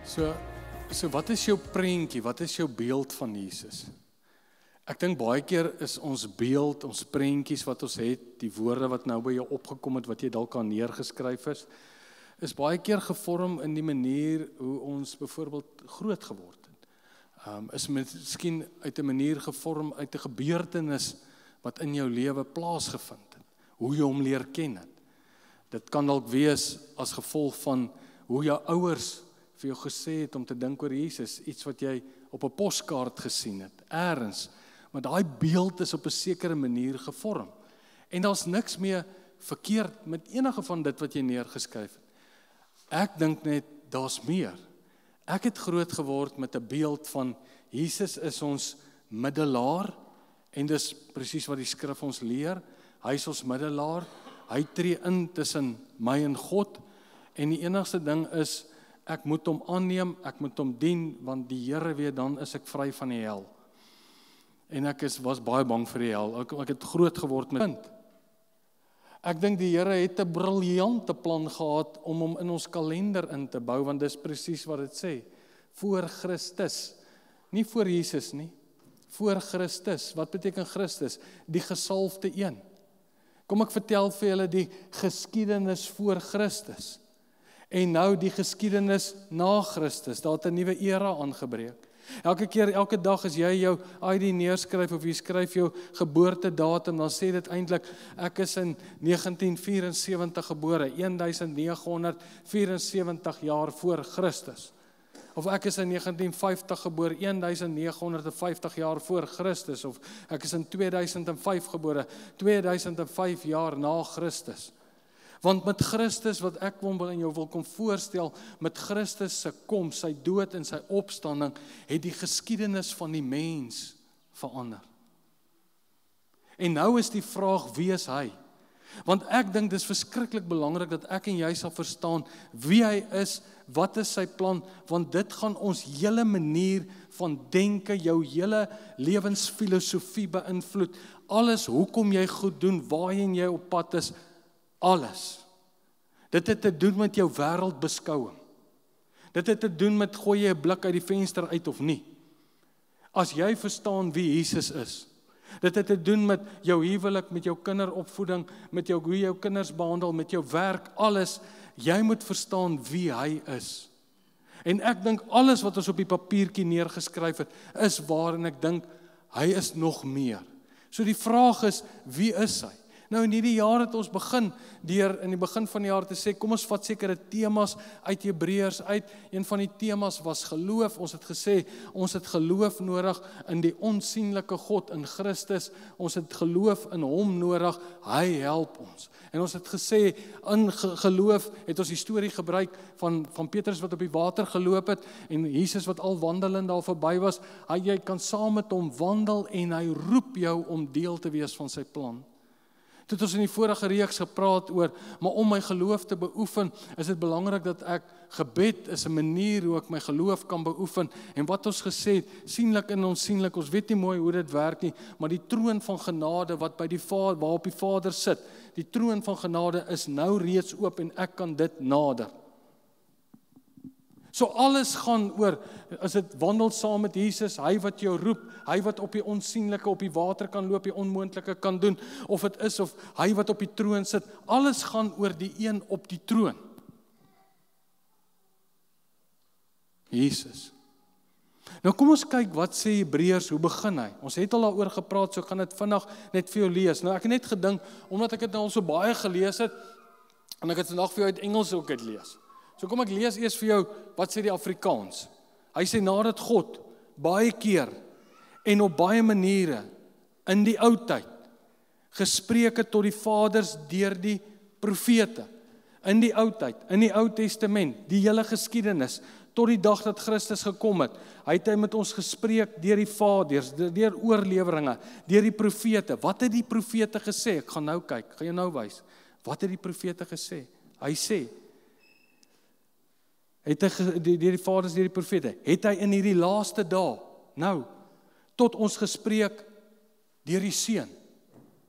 So wat is jou prentjie? Wat is jou beeld van Jesus? Ek dink baie keer is ons beeld, ons prentjies wat ons het, die woorde wat nou by jou opgekom het, wat jy dalk aan neergeskryf is baie keer gevorm in die manier hoe ons byvoorbeeld groot geword het. Is miskien uit 'n manier gevorm uit 'n gebeurtenis wat in jou lewe plaasgevind het, hoe jy hom leer ken het. Dit kan dalk wees as gevolg van hoe jou ouers vir jou gesê het om te dink oor Jesus, iets wat jy op 'n poskaart gesien het, ergens, maar daai beeld is op 'n sekere manier gevorm. En daar's niks meer verkeerd met enige van dit wat jy neergeskryf het. Ek dink net, daar's meer. Ek het groot geword met 'n beeld van Jesus is ons middelaar, en dis presies wat die skrif ons leer. Hy is ons middelaar, hy tree in tussen my en God, en die enigste ding is, ek moet hom aanneem, ek moet hom dien, want die Here weet, dan is ek vry van die hel. En ek was baie bang vir die hel, ek het groot geword met kind. Ek dink die Here het 'n briljante plan gehad om hom in ons kalender in te bou, want dis presies wat dit sê, voor Christus, nie voor Jesus nie, voor Christus. Wat beteken Christus? Die gesalfde een. Kom ek vertel vir julle die geskiedenis voor Christus, en nou die geskiedenis na Christus, daar het 'n nuwe era aangebreek. Elke dag as jy jou ID neerskryf of jy skryf jou geboortedatum, dan sê dit eintlik, ek is in 1974 gebore, 1974 jaar voor Christus. Of ek is in 1950 gebore, 1950 jaar voor Christus. Of ek is in 2005 gebore, 2005 jaar na Christus. Want met Christus, wat ek in jou wil kom voorstel, met Christus se koms, sy dood en sy opstanding, het die geskiedenis van die mens verander. En nou is die vraag, wie is hy? Want ek dink dis verskriklik belangrik dat ek en jy sal verstaan wie hy is, wat is sy plan, want dit gaan ons hele manier van denke, jou hele lewensfilosofie beïnvloed. Alles, hoekom jy goed doen, waarheen jy op pad is, alles. Dit het te doen met jou wêreldbeskouing. Dit het te doen met gooi jy 'n blik uit die venster uit of nie. As jy verstaan wie Jesus is. Dit het te doen met jou huwelik, met jou kinderopvoeding, met hoe jou kinders behandel, met jou werk, alles. Jy moet verstaan wie hy is. En ek dink alles wat ons op die papiertjie neergeskryf het, is waar, en ek dink hy is nog meer. So die vraag is, wie is hy? Nou in hierdie jaar het ons begin deur in die begin van die jaar te sê, kom ons vat sekere temas uit Hebreërs uit. Een van die temas was geloof. Ons het gesê, ons het geloof nodig in die onsigbare God in Christus. Ons het geloof in hom nodig. Hy help ons. En ons het gesê, in geloof het ons die storie gebruik van Petrus wat op die water geloop het en Jesus wat al wandelend daar verby was. Jy kan saam met hom wandel en hy roep jou om deel te wees van sy plan. Toe het ons in die vorige reeks gepraat oor, maar om my geloof te beoefen, is dit belangrik dat ek, gebed is 'n manier hoe ek my geloof kan beoefen, en wat ons gesê het, sienlik en onsienlik, ons weet nie mooi hoe dit werk nie, maar die troon van genade wat by die Vader, waarop die Vader sit, die troon van genade is nou reeds oop en ek kan dit nader. So alles gaan oor, as dit wandel saam met Jesus, hy wat jou roep, hy wat op die onsienlike, op die water kan loop, die onmoontlike kan doen, of het is, of hy wat op die troon sit, alles gaan oor die een op die troon. Jesus. Nou kom ons kyk, wat sê Hebreërs, hoe begin hy? Ons het al daaroor gepraat, so ek gaan dit vinnig net vir jou lees. Nou ek het net gedink, omdat ek dit nou al so baie gelees het, en ek het vandag vir jou uit Engels ook uitlees. So kom ek lees eers vir jou, wat sê die Afrikaans? Hy sê, nadat God baie keer en op baie maniere in die ou tyd gespreek het tot die vaders deur die profete, in die ou tyd, in die Ou Testament, die hele geskiedenis, tot die dag dat Christus gekom het, het hy met ons gespreek deur die vaders, deur oorleweringe, deur die profete. Wat het die profete gesê? Ek gaan nou kyk, gaan jou nou wys. Wat het die profete gesê? Hy sê, deur die vaders, deur die profete, het hy in hierdie laaste dae, nou, tot ons gespreek deur die Seun.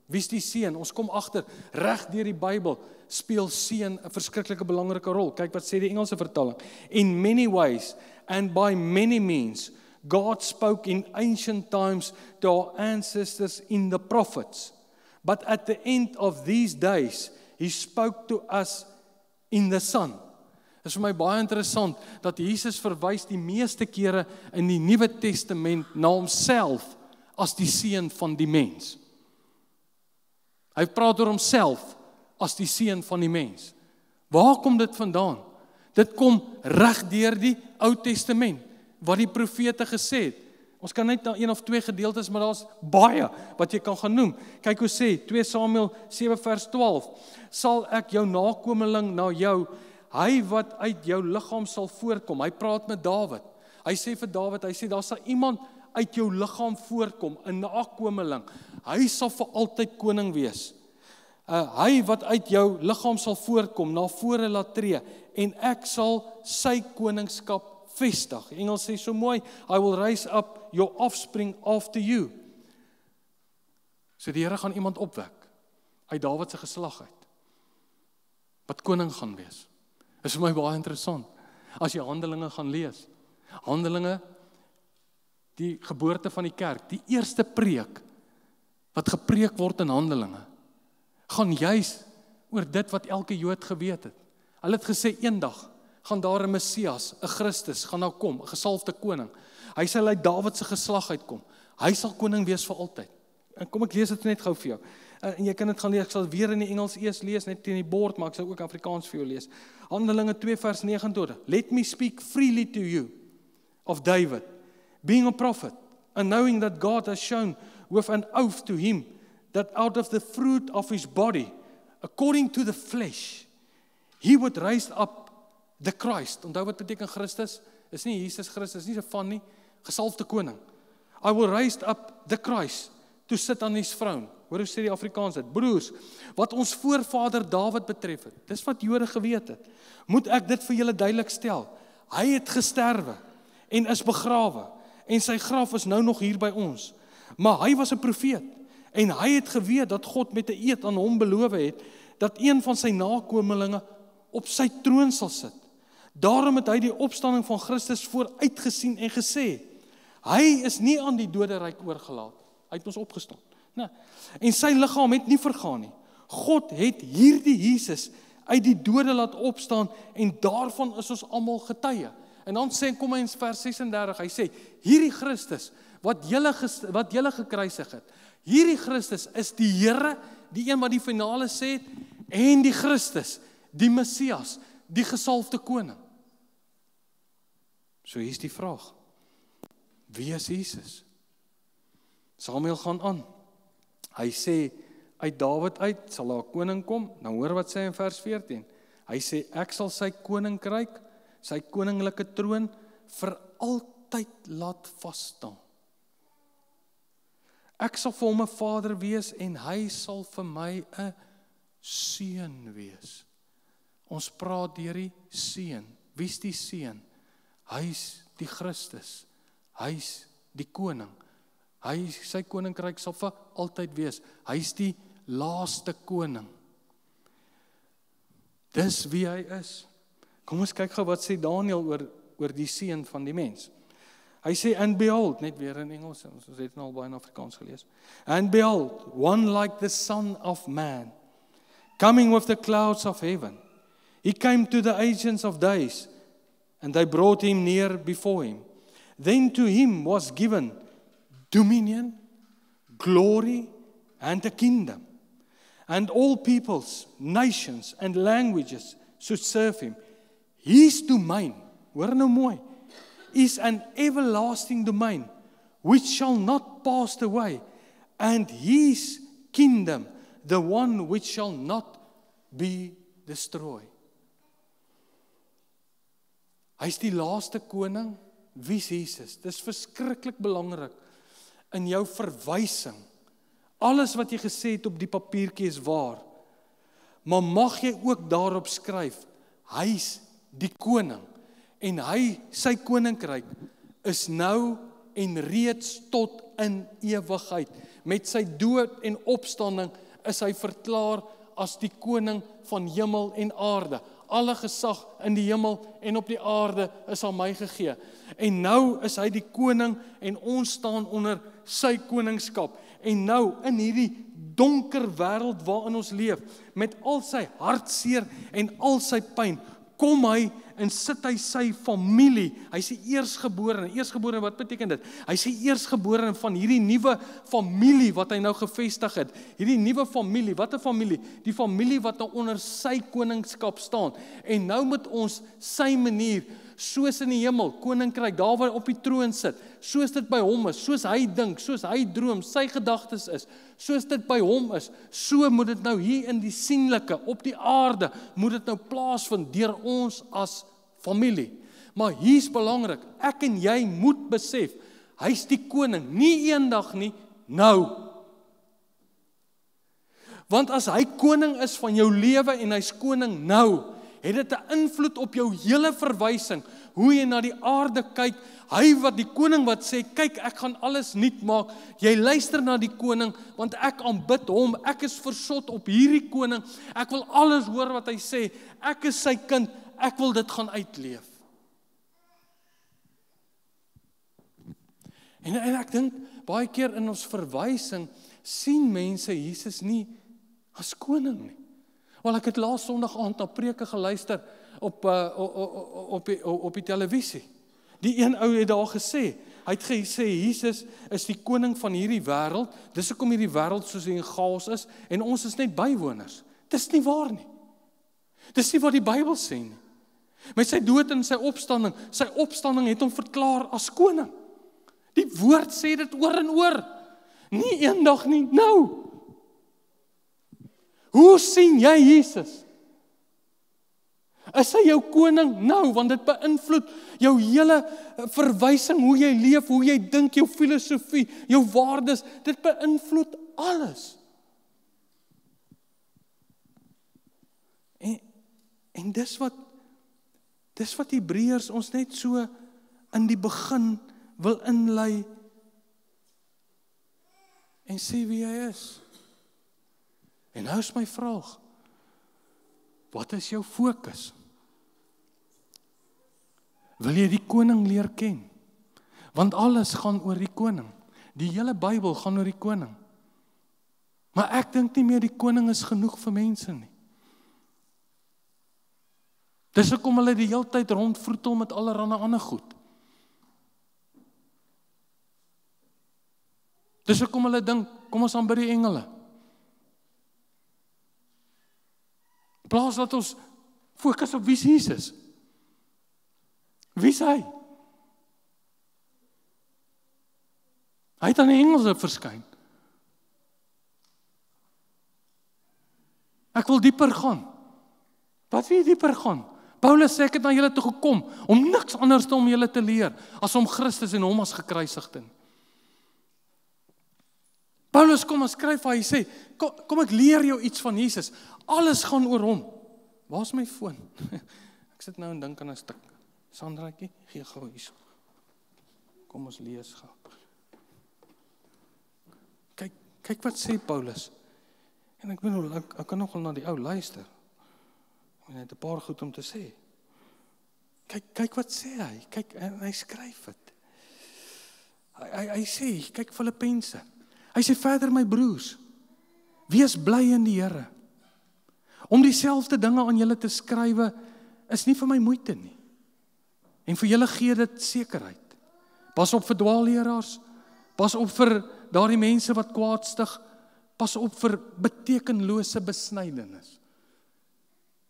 Wie is die Seun? Ons kom agter, reg deur die Bybel, speel seën 'n verskriklike belangrike rol. Kyk wat sê die Engelse vertaling. In many ways and by many means, God spoke in ancient times to our ancestors in the prophets. But at the end of these days, He spoke to us in the Son. Dit is vir my baie interessant dat Jesus verwys die meeste kere in die Nuwe Testament na homself as die seun van die mens. Hy praat oor homself as die seun van die mens. Waar kom dit vandaan? Dit kom reg deur die Ou Testament, wat die profete gesê het. Ons kan net na 1 of 2 gedeeltes, maar daar's baie wat jy kan gaan noem. Kyk hoe sê 2 Samuel 7 vers 12. Sal ek jou nakomeling na jou, hy wat uit jou liggaam sal voorkom. Hy praat met Dawid. Hy sê vir Dawid, hy sê daar sal iemand uit jou liggaam voorkom, 'n nakomeling. Hy sal vir altyd koning wees. Hy wat uit jou liggaam sal voorkom, na vore laat tree, en ek sal sy koningskap vestig. Die Engels sê so mooi, I will raise up your offspring after you. So die Here gaan iemand opwek uit Dawid se geslag uit, wat koning gaan wees. Dit is vir my baie interessant. As jy Handelinge gaan lees, Handelinge, die geboorte van die kerk, die eerste preek wat gepreek word in Handelinge, gaan juis oor dit wat elke Jood geweet het. Hulle het gesê eendag gaan daar 'n Messias, 'n Christus gaan nou kom, 'n gesalfde koning. Hy sal uit Dawid se geslag uitkom. Hy sal koning wees vir altyd. En kom ek lees dit net gou vir jou. En jy kan dit gaan lees, ek sal weer in die Engels eers lees, net teen die bord, maar ek sal ook Afrikaans vir jou lees. Handelinge 2 vers 29. Let me speak freely to you of David, being a prophet, and knowing that God has shown with an oath to him, that out of the fruit of his body, according to the flesh, he would raise up the Christ. Onthou wat beteken Christus? Is nie Jesus Christus, nie 'n van nie, gesalfde koning. I will raise up the Christ to sit on his throne. Hoor hoe sê die Afrikaans dit? Broers, wat ons voorvader Dawid betref het, dis wat Jode geweet het, moet ek dit vir julle duidelik stel. Hy het gesterwe en is begrawe, en sy graf is nou nog hier by ons. Maar hy was 'n profeet, en hy het geweet dat God met 'n eed aan hom beloof het, dat een van sy nakomelinge op sy troon sal sit. Daarom het hy die opstanding van Christus vooruitgesien en gesê, hy is nie aan die doderyk oorgelaat. Hy het ons opgestaan. Nee. En sy liggaam het nie vergaan nie. God het hierdie Jesus uit die dode laat opstaan, en daarvan is ons almal getuie. En dan sê, kom hy in vers 36, hy sê, hierdie Christus, wat julle gekruisig het, hierdie Christus is die Here, die een wat die finale sê, en die Christus, die Messias, die gesalfde koning. So hier is die vraag, wie is Jesus? Samuel gaan aan. Hy sê, uit Dawid uit sal daar 'n koning kom. Nou hoor wat sê hy in vers 14. Hy sê, ek sal sy koninkryk, sy koninklike troon, vir altyd laat vasstaan. Ek sal vir hom 'n vader wees, en hy sal vir my 'n seun wees. Ons praat deur die seun. Wie's die seun? Hy's die Christus. Hy's die koning. Sy koninkryk sal vir altyd wees. Hy's die laaste koning. Dis wie hy is. Kom ons kyk gou wat sê Daniël oor die seun van die mens. Hy sê, and behold, net weer in Engels, ons het nou al baie in Afrikaans gelees. And behold, one like the Son of Man, coming with the clouds of heaven. He came to the Ancients of Days, and they brought him near before him. Then to him was given dominion, glory, and a kingdom. And all peoples, nations, and languages should serve him. His domain, hoor nou mooi, is an everlasting domain, which shall not pass away, and his kingdom, the one which shall not be destroyed. Hy is die laaste koning. Wie is Jesus? Dis verskriklik belangrik in jou verwysing. Alles wat jy gesê het op die papiertjie is waar. Maar mag jy ook daarop skryf, hy's die koning. En sy koninkryk is nou en reeds tot in ewigheid. Met sy dood en opstanding is hy verklaar as die koning van hemel en aarde. Alle gesag in die hemel en op die aarde is aan my gegee. En nou is hy die koning en ons staan onder sy koningskap. En nou in hierdie donker wêreld waarin ons leef, met al sy hartseer en al sy pyn, kom hy en sit hy sy familie. Hy is die eersgeborene. Eersgeborene, wat beteken dit? Hy is die eersgeborene van hierdie nuwe familie wat hy nou gevestig het. Hierdie nuwe familie, wat 'n familie? Die familie wat nou onder sy koningskap staan. En nou moet ons sy manier, soos in die hemel, koninkryk, daar waar hy op die troon sit, soos dit by hom is, soos hy dink, soos hy droom, sy gedagtes is, soos dit by hom is, so moet dit nou hier in die sienlike, op die aarde, moet dit nou plaasvind deur ons as familie. Maar hier's belangrik, ek en jy moet besef, hy's die koning, nie eendag nie, nou. Want as hy koning is van jou lewe en hy's koning nou, het dit 'n invloed op jou hele verwysing, hoe jy na die aarde kyk, hy wat die koning wat sê, kyk ek gaan alles nuut maak, jy luister na die koning, want ek aanbid hom, ek is versot op hierdie koning, ek wil alles hoor wat hy sê, ek is sy kind, ek wil dit gaan uitleef. En ek dink, baie keer in ons verwysing, sien mense Jesus nie as koning nie. Wel, ek het laas Sondag aand na preke geluister op die televisie. Die een ou het daar gesê, hy het gesê, Jesus is die koning van hierdie wêreld, dis hoekom hierdie wêreld soos in chaos is, en ons is net bywoners. Dis nie waar nie. Dis nie wat die Bybel sê nie. Met sy dood en sy opstanding het hom verklaar as koning. Die woord sê dit oor en oor. Nie eendag nie, nou. Hoe sien jy Jesus? Is hy jou koning? Nou, want dit beïnvloed jou hele verwysing, hoe jy leef, hoe jy dink, jou filosofie, jou waardes, dit beïnvloed alles. En dis wat Hebreërs ons net so in die begin wil inlei en sê wie hy is. En nou is my vraag, wat is jou fokus? Wil jy die koning leer ken? Want alles gaan oor die koning. Die hele Bybel gaan oor die koning. Maar ek dink nie meer die koning is genoeg vir mense nie. Dis hoekom hulle die hele tyd rondvroetel met allerlei ander goed. Dis hoekom hulle dink, kom ons aanbid die engele. Plaas dat ons fokus op wie is Jesus? Wie is hy? Hy het aan die engele verskyn. Ek wil dieper gaan. Wat wil jy dieper gaan? Paulus sê ek het na julle toe gekom om niks anders om julle te leer as om Christus en hom as gekruisigde. Paulus kom en skryf, hy sê, kom ek leer jou iets van Jesus. Alles gaan oor hom. Waar is my foon? Ek sit nou en dink aan 'n stuk. Sandraatjie, gee gou hierso. Kom ons lees gou. Kyk wat sê Paulus. En ek bedoel, ek kan nogal na die ou luister. En hy het 'n paar goed om te sê. Kyk wat sê hy. Kyk, hy skryf dit. Hy sê, kyk Filippense. Hy sê verder, my broers, wees bly in die Here. Om dieselfde dinge aan julle te skrywe is nie vir my moeite nie. En vir julle gee dit sekerheid. Pas op vir dwaalleraars, pas op vir daardie mense wat kwaad stig, pas op vir betekenlose besnydenis.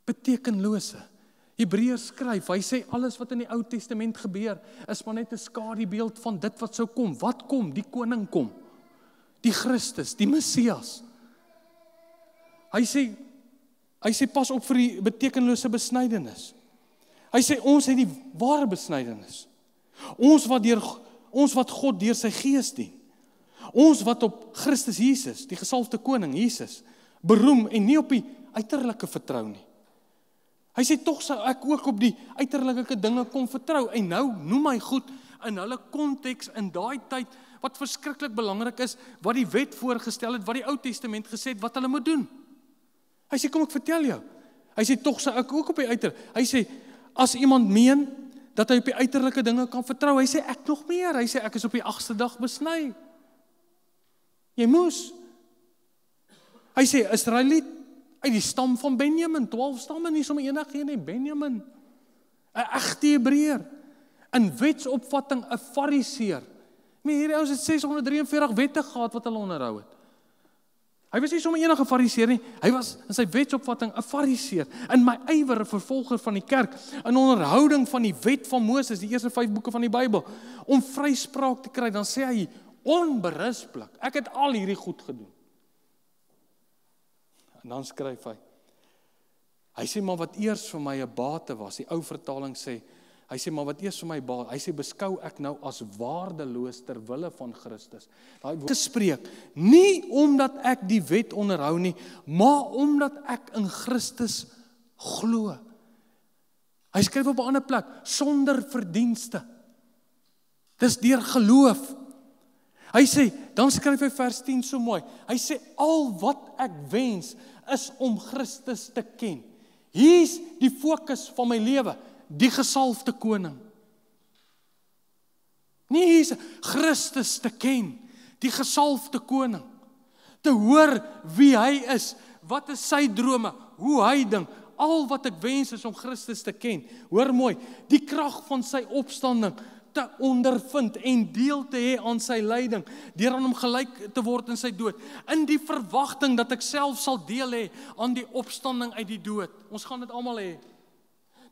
Betekenlose. Hebreërs skryf, hy sê alles wat in die Ou Testament gebeur, is maar net 'n skadubeeld van dit wat sou kom. Wat kom? Die koning kom. Die Christus, die Messias. Hy sê pas op vir die betekenlose besnydenis. Hy sê ons het die ware besnydenis. Ons wat God deur sy gees dien. Ons wat op Christus Jesus, die gesalfde koning Jesus, beroem en nie op die uiterlike vertrou nie. Hy sê tog sou ek ook op die uiterlike dinge kom vertrou. En nou noem hy goed in hulle konteks in daai tyd wat verskriklik belangrik is, wat die wet voorgestel het, wat die Ou Testament gesê het, wat hulle moet doen. Hy sê, kom ek vertel jou. Hy sê, tog sê ek ook op die uiterlike. Hy sê, as iemand meen, dat hy op die uiterlike dinge kan vertrou, hy sê, ek nog meer. Hy sê, ek is op die 8ste dag besny. Jy moes. Hy sê, Israeliet, uit die stam van Benjamin, 12 stamme, nie sommer enige een nie, Benjamin. 'n Egte Hebreër. In wetsopvatting 'n Fariseer. Hierdie ouens het 643 wette gehad wat hulle onderhou het. Hy was nie sommer enige Fariseer nie, hy was in sy wetsopvatting 'n Fariseer. In my ywer 'n vervolger van die kerk, in onderhouding van die wet van Moses, die eerste 5 boeke van die Bybel, om vryspraak te kry, dan sê hy onberispelik, ek het al hierdie goed gedoen. En dan skryf hy sê, maar wat eers vir my 'n bate was, die ou vertaling sê, hy sê, maar wat eers vir my bate, hy sê, beskou ek nou as waardeloos ter wille van Christus. Daai woord gespreek, nie omdat ek die wet onderhou nie, maar omdat ek in Christus glo. Hy skryf op 'n ander plek, sonder verdienste. Dis deur geloof. Hy sê, dan skryf hy vers 10 so mooi, hy sê, al wat ek wens, is om Christus te ken. Hier's die fokus van my lewe, die gesalfde koning. Nie hier's Christus te ken, die gesalfde koning. Te hoor wie hy is, wat is sy drome, hoe hy dink. Al wat ek wens is om Christus te ken. Hoor mooi, die krag van sy opstanding te ondervind en deel te hê aan sy lyding, deur aan hom gelyk te word in sy dood, in die verwagting dat ek self sal deel hê aan die opstanding uit die dood. Ons gaan dit almal hê.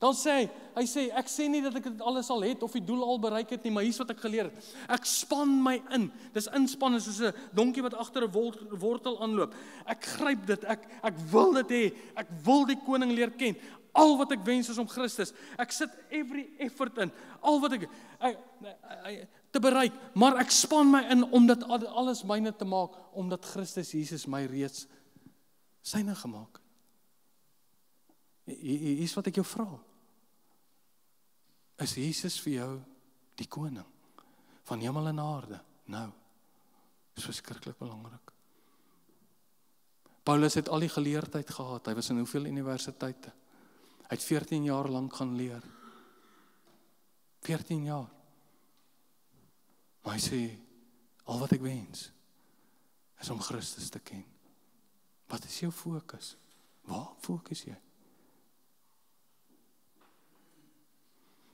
Dan sê hy sê, ek sê nie dat ek dit alles al het of die doel al bereik het nie, maar hier's wat ek geleer het. Ek span my in. Dis inspanne soos 'n donkie wat agter 'n wortel aanloop. Ek gryp dit, ek wil dit hê. Ek wil die koning leer ken. Al wat ek wens is om Christus. Ek sit every effort in. Al wat ek te bereik, maar ek span my in om dit alles myne te maak, omdat Christus Jesus my reeds syne gemaak. Hier's wat ek jou vra. Is Jesus vir jou die koning van hemel en aarde? Nou, is verskriklik belangrik. Paulus het al die geleerdheid gehad, hy was in hoeveel universiteite? Hy het 14 jaar lank gaan leer. 14 jaar. Maar hy sê, al wat ek wens, is om Christus te ken. Wat is jou fokus? Waar fokus jy?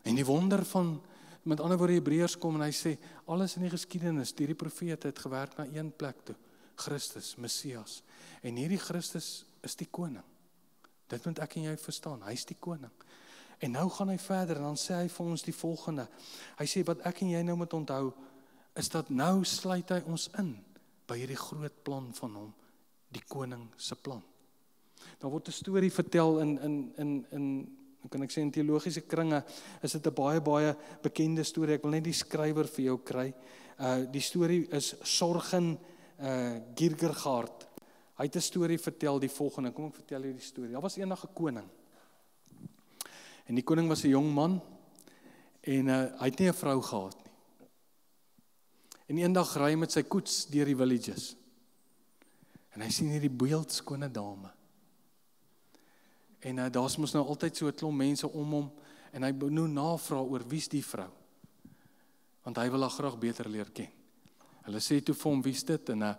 En die wonder van, met ander woorde Hebreërs kom en hy sê, alles in die geskiedenis, die profete het gewerk na een plek toe, Christus, Messias. En hierdie Christus is die koning. Dit moet ek en jy verstaan, hy is die koning. En nou gaan hy verder en dan sê hy vir ons die volgende. Hy sê, wat ek en jy nou moet onthou, is dat nou sluit hy ons in by hierdie groot plan van hom, die koning se plan. Daar word 'n storie vertel in kan ek sê in teologiese kringe, is dit 'n baie bekende storie. Ek wil net die skrywer vir jou kry. Die storie is Sorgen Kierkegaard. Hy het 'n storie vertel, die volgende. Kom ek vertel jou die storie. Daar was eendag 'n koning. En die koning was 'n jong man en hy het nie 'n vrou gehad nie. En eendag ry hy met sy koets deur die villages. En hy sien hierdie beeldskone dame. En daar's mos nou altyd so 'n klomp mense om hom en hy nou navra oor wie's die vrou. Want hy wil haar graag beter leer ken. Hulle sê toe vir hom wie's dit en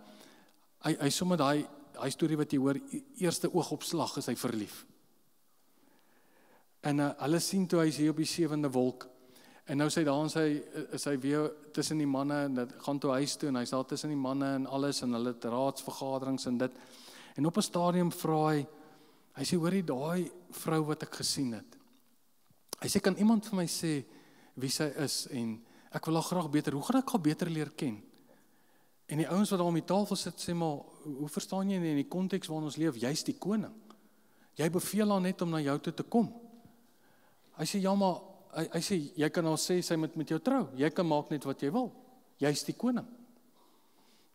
hy sommer daai storie wat jy hoor, eerste oogopslag is hy verlief. En hulle sien toe hy is hier op die 7de wolk. En nou sê daar is hy weer tussen die manne en dit gaan toe huis toe en hy's daar tussen die manne en alles en hulle raadsvergaderings en dit. En op 'n stadium vra hy sê, hoorie, daai vrou wat ek gesien het. Hy sê, kan iemand vir my sê wie sy is en ek wil haar graag beter, hoe gaan ek haar beter leer ken? En die ouens wat daar om die tafel sit, sê maar, hoe verstaan jy nie in die konteks waarin ons leef, jy's die koning. Jy beveel haar net om na jou toe te kom. Hy sê, ja maar, hy sê, jy kan al sê, sy moet met jou trou, jy kan maak net wat jy wil, jy's die koning.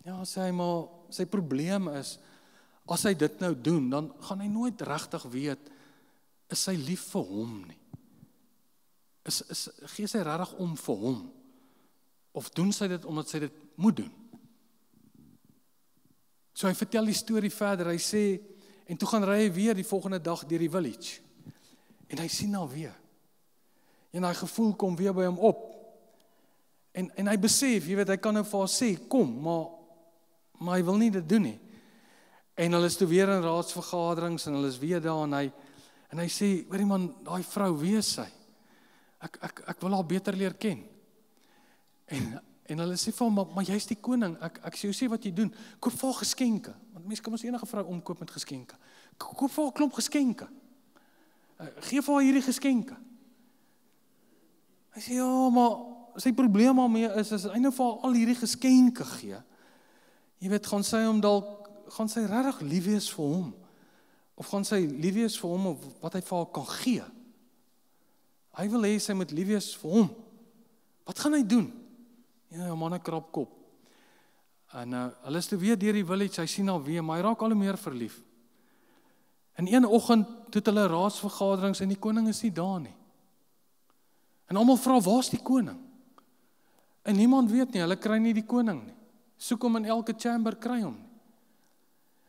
Ja, sê hy, maar sy probleem is, as hy dit nou doen, dan gaan hy nooit regtig weet, is sy lief vir hom nie. Gee sy regtig om vir hom? Of doen sy dit omdat sy dit moet doen? So hy vertel die storie verder, hy sê, En toe gaan ry hy weer die volgende dag deur die village. En hy sien haar weer. En hy gevoel kom weer by hom op. En hy besef, jy weet, hy kan nou vir haar sê, kom, maar hy wil nie dit doen nie. En hulle is toe weer in raadsvergaderings, en hulle is weer daar, en hy sê, weet jy man, daai vrou, wie is sy? Ek wil haar beter leer ken. En hulle sê vir hom, maar jy's die koning, ek sê, sê wat jy doen, koop vir haar geskenke, want mense kan ons enige vrou omkoop met geskenke, koop vir haar klomp geskenke, geef vir haar hierdie geskenke. Hy sê, ja, maar sy probleem daarmee is, as hy nou vir haar al hierdie geskenke gee, jy weet, gaan sy regtig lief wees vir hom, of gaan sy lief wees vir hom, of wat hy vir haar kan gee. Hy wil hê sy moet lief wees vir hom. Wat gaan hy doen? Ja, man, 'n krap kop. En hulle is toe weer deur die village, hy sien haar weer, maar hy raak al hoe meer verlief. En een oggend het hulle raadsvergaderings en die koning is nie daar nie. En almal vra, waar's die koning? En niemand weet nie, hulle kry nie die koning nie. Soek hom in elke chamber, kry hom nie.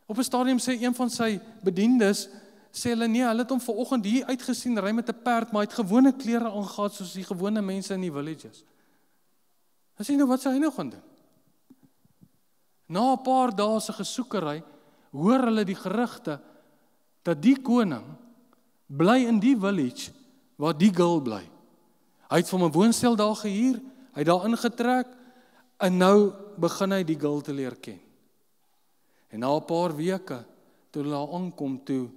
Op 'n stadium sê een van sy bediendes, sê hulle nee, hulle het hom vanoggend hier uitgesien, ry met 'n perd, maar hy het gewone klere aangetree soos die gewone mense in die villages. Dan sê nou, wat sou hy nou gaan doen? Na 'n paar dae se gesoekery, hoor hulle die gerugte, dat die koning bly in die village, waar die girl bly. Hy het vir hom 'n woonstel daar gehuur, hy het daar ingetrek, en nou begin hy die girl te leer ken. En na 'n paar weke, toe hulle daar aankom, toe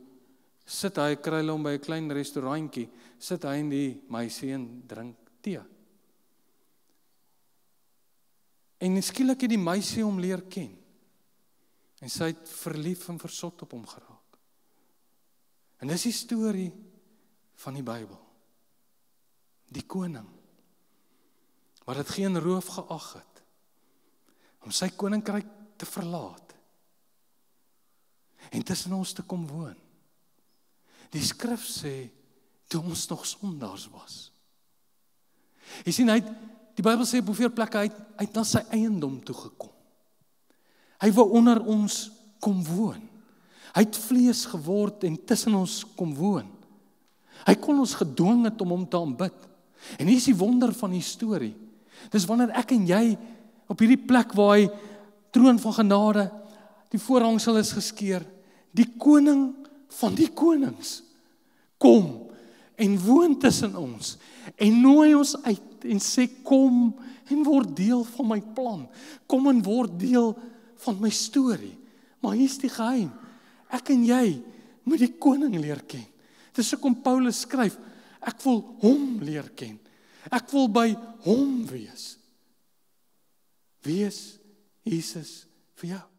sit hy, kry hulle hom by 'n klein restaurantjie, sit hy en die meisie en drink tee. En skielik het die meisie hom leer ken. En sy het verlief en versot op hom geraak. En dis die storie van die Bybel. Die koning, wat het geen roof geag het, om sy koninkryk te verlaat, en tussen ons te kom woon. Die skrif sê, toe ons nog sondaars was. Jy sien, die Bybel sê op hoeveel plekke, hy het na sy eiendom toegekom. Hy wou onder ons kom woon. Hy het vlees geword en tussen ons kom woon. Hy kon ons gedwing het om hom te aanbid. En hier is die wonder van die storie. Dis wanneer ek en jy op hierdie plek waar hy troon van genade, die voorhangsel is geskeur, die koning van die konings kom en woon tussen ons en nooi ons uit en sê kom en word deel van my plan. Kom en word deel van my storie. Maar hier is die geheim. Ek en jy moet die koning leer ken. Dis hoekom Paulus skryf, ek wil hom leer ken. Ek wil by hom wees. Wie is Jesus vir jou?